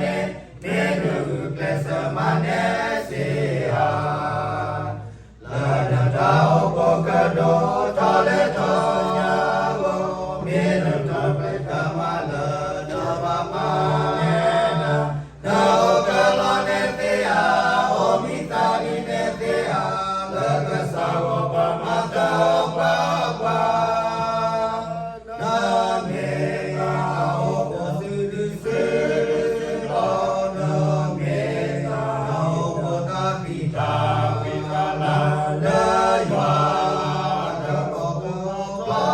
ne ne nu klesa mane sia la da da ko ka do ta le ta nya go me nu ta pe ka ma la da ba ma ne na da ka la ne te a o mi ta ni ne te a la ka sa wo pa ma ta pa pa na me ga o ko su du se o na me ga o ko ta pi ta la la ya da ko ko pa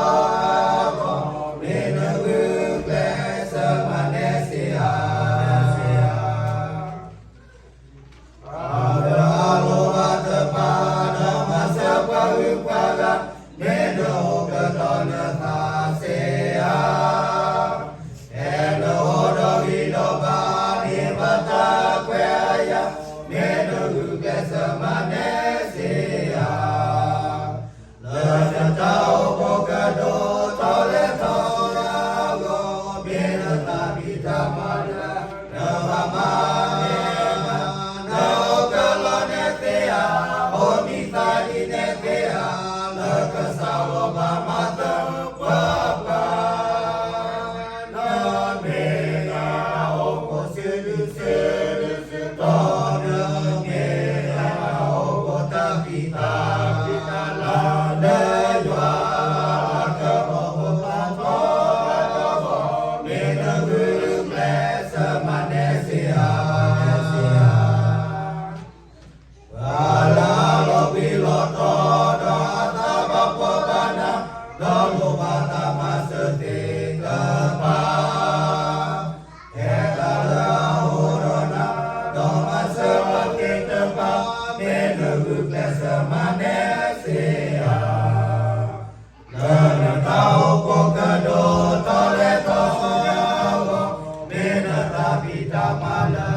ko me na gu ple sa ma ne si a alo wa ta pa na ma sa pa u pa la me no ka ta na ta se a e no do vi do ba ni ba ta kwe ya me no gu ple sa ma ne si a la na ta o ko ka do ta le ta ya go me na ta bi ta ma na ba ma ne na na o ka la ne te a o mi ta ni ne te a la ka sa wo ba ma ta pa pa na me na o ko se du to na me na o ko ta pi ta la le ya ka mo ko pa pa me na gu ple sa ma ne si a la lo pi lo to da ta ba po pa na lo lo ba ta ma se te ka pa e ta la ho ro na do ma se pa te ta pa me na gu ple sa ma ne si a la na ta o ko ka do ta le to ya go me na ta pi ta ma la